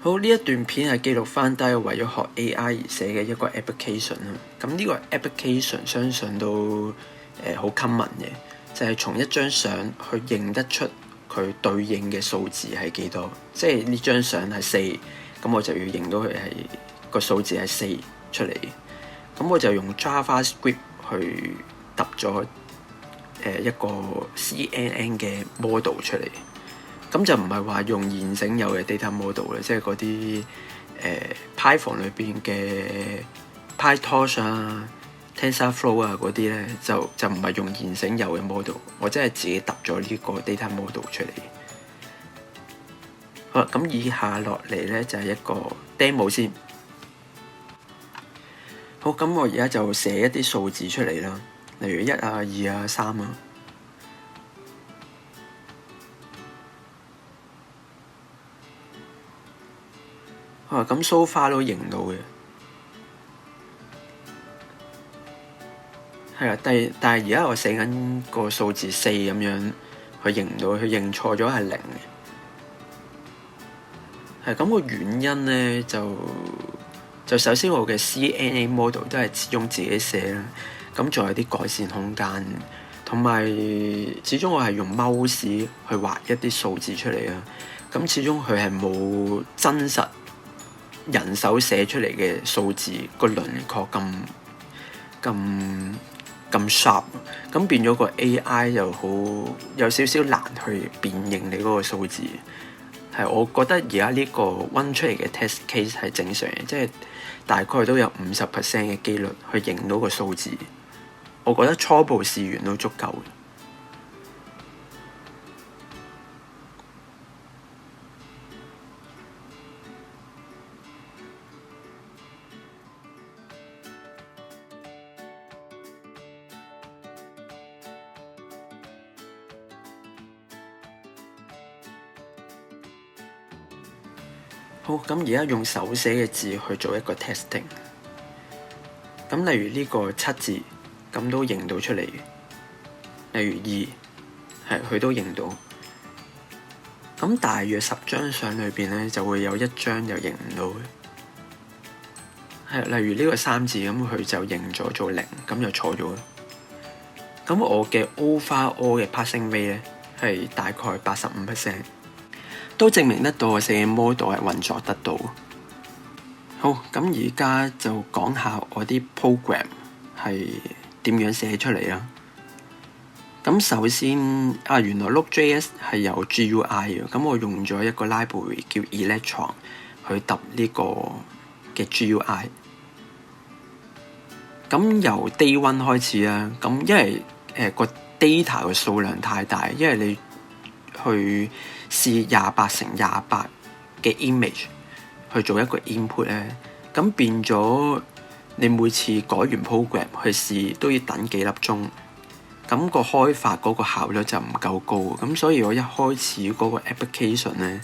好，呢一段片係記錄翻低為咗學 AI 而寫嘅一個 application 啦。咁呢個 application 相信都好 common 嘅，就係從一張相去認得出佢對應嘅數字係幾多。即係呢張相係4，咁我就要認到佢係個數字係4出嚟。咁我就用 JavaScript 去揼咗一個 CNN 嘅 model 出嚟。咁就唔係話用現成有嘅 data model 咧，即係嗰啲Python 裏邊嘅 PyTorch 啊、TensorFlow 啊嗰啲咧，就唔係用現成有嘅 model， 我真係自己揼咗呢個 data model 出嚟。好啦，咁以下落嚟咧就係一個 demo 先。好，咁我而家就寫一啲數字出嚟啦，例如1啊、2啊、3啊。咁 so far 都認到嘅，係啦。但係而家我寫緊個數字4咁樣，佢認唔到，佢認錯咗係0嘅。係咁，個原因咧就首先我嘅 CNN model 都係始終自己寫啦，咁仲有啲改善空間，同埋始終我係用 mouse 去畫一啲數字出嚟啦。咁始終佢係冇真實人手寫出嚟嘅數字個輪廓咁 sharp， 咁變咗個 AI 又好有少少難去辨認你嗰個數字。係，我覺得而家呢個 run 出嚟嘅 test case 係正常嘅，即係大概都有50% 嘅機率去認到個數字。我覺得初步試完都足夠嘅。好，咁而家用手寫嘅字去做一個 testing。咁例如呢個7字，咁都認到出嚟。例如2，係佢都認到。咁大約10張相裏邊咧，就會有1張就認唔到嘅。係，例如呢個3字，咁佢就認咗做0，咁就錯咗。咁我嘅 overall 嘅 passing rate 咧係大概85%。都證明得到我寫嘅 model 係運作得到。好，咁而家就講下我啲 program 係點樣寫出嚟啦。咁首先原來 Node.js 係有 GUI 嘅，咁我用咗一個 library 叫 Electron 去揼呢個嘅 GUI。咁由 day one 開始啦，咁因為個 data 嘅數量太大，因為你去試28×28嘅 image 去做一個 input 咧，咁變咗你每次改完 program 去試都要等幾粒鐘，咁個開發嗰個效率就唔夠高，咁所以我一開始嗰個 application 咧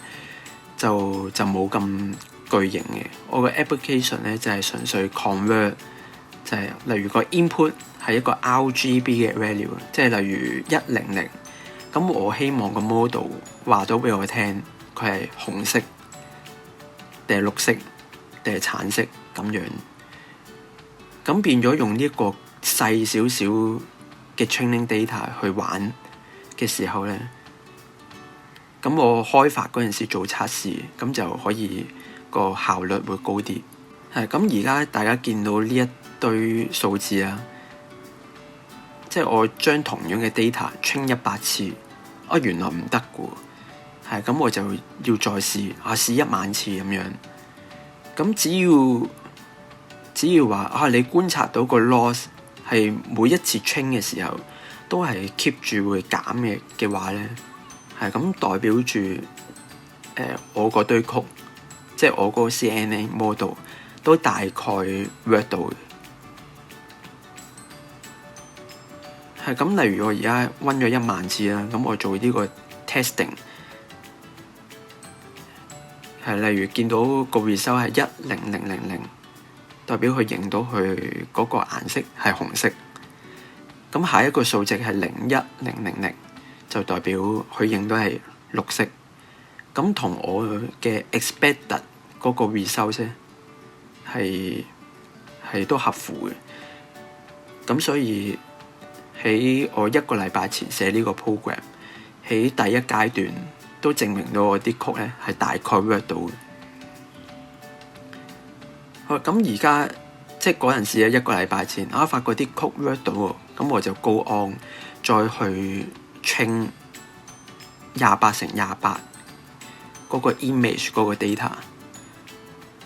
就冇咁巨型嘅，我個 application 咧就係純粹 convert， 就係例如個 input 係一個 RGB 嘅 value， 即係例如100。咁我希望個 model 話到俾我聽，佢係紅色定係綠色定係橙色咁樣。咁變咗用呢一個細少少嘅 training data 去玩嘅時候咧，咁我開發嗰陣時做測試，咁就可以個效率會高啲。係咁，而家大家見到呢一堆數字啊，即係我將同樣嘅 data train 100次，原來唔得嘅喎，係咁我就要再試1萬次咁樣。咁只要話你觀察到個 loss 係每一次 train 嘅時候都係 keep 住會減嘅話咧，係咁代表住我嗰堆曲，即係我嗰個 CNN model 都大概 work 到嘅。係咁，例如我而家溫咗1萬次啦，咁我做呢個 testing， 係例如見到個 result 係10000，代表佢認到佢嗰個顏色係紅色。咁下一個數值係01000，就代表佢認到係綠色。咁同我嘅 expected 嗰個 result 啫係都合乎嘅。咁所以喺我1個禮拜前寫呢個 program， 喺第一階段都證明到我啲曲咧係大概 work 到嘅。好，咁而家即係嗰陣時咧，1個禮拜前發覺啲曲 work 到喎，咁我就 go on 再去 train 28×28嗰個 image 嗰個 data。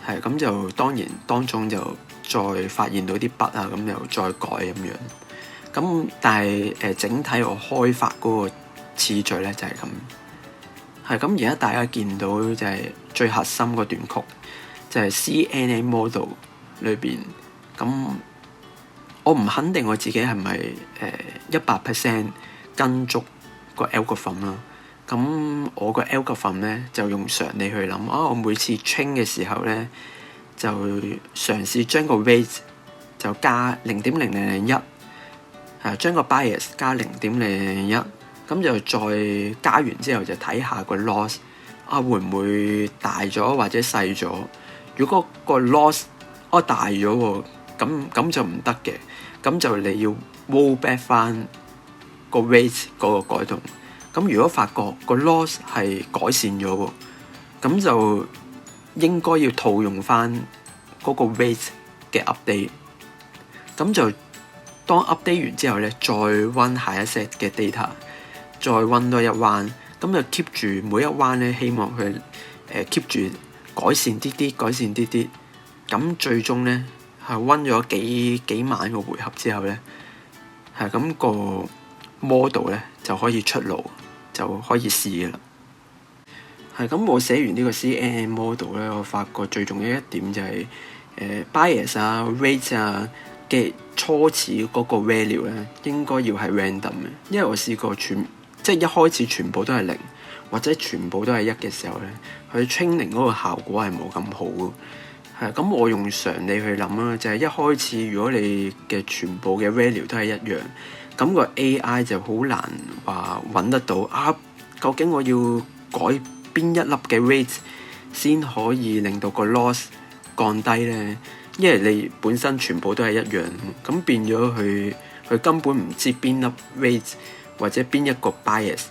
係咁就當然當中就再發現到啲 bug 啊，咁又再改咁樣。咁但係整體我開發嗰個次序咧就係咁。係咁而家大家見到就係最核心嗰段曲，就係 CNN model 裏邊。咁我唔肯定我自己係咪100% 跟足個 algorithm 啦。咁我個 algorithm 咧就用常理去諗，我每次 train 嘅時候咧就嘗試將個 weight 就加0.0001，將個 bias 加0.0001，咁就再加完之後就睇下個 loss 會唔會大咗或者細咗。如果個 loss 大咗喎，咁就唔得嘅，咁就你要 roll back 翻個 weight 嗰個改動。咁如果發覺個 loss 係改善咗喎，咁就應該要套用翻嗰個 weight 嘅 update。咁就當 update 完之後咧，再 run 下一 set 嘅 data， 再 run 多一彎，咁就 keep 住每一彎咧，希望佢keep 住改善啲啲，改善啲啲。咁最終咧係 run 咗幾萬個回合之後咧，係咁個 model 咧就可以出爐，就可以試嘅啦。係咁，我寫完呢個 CNN model 咧，我發覺最重要一點就係bias weight 嘅初始嗰個 value 咧，應該要係 random 嘅。因為我試過即係一開始全部都係0或者全部都係1嘅時候咧，佢 training 嗰個效果係冇咁好嘅。係咁，我用常理去諗啦，就係一開始如果你嘅全部嘅 value 都係一樣，咁個 AI 就好難話揾得到究竟我要改邊一粒嘅 weight 先可以令到個 loss 降低咧？因為你本身全部都係一樣，咁變咗佢根本唔知邊粒 weight 或者邊一個 bias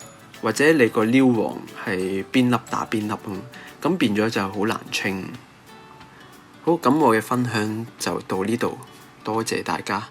或者你個撩王係邊粒打邊粒，咁變咗就好難清。好，咁我嘅分享就到呢度，多謝大家。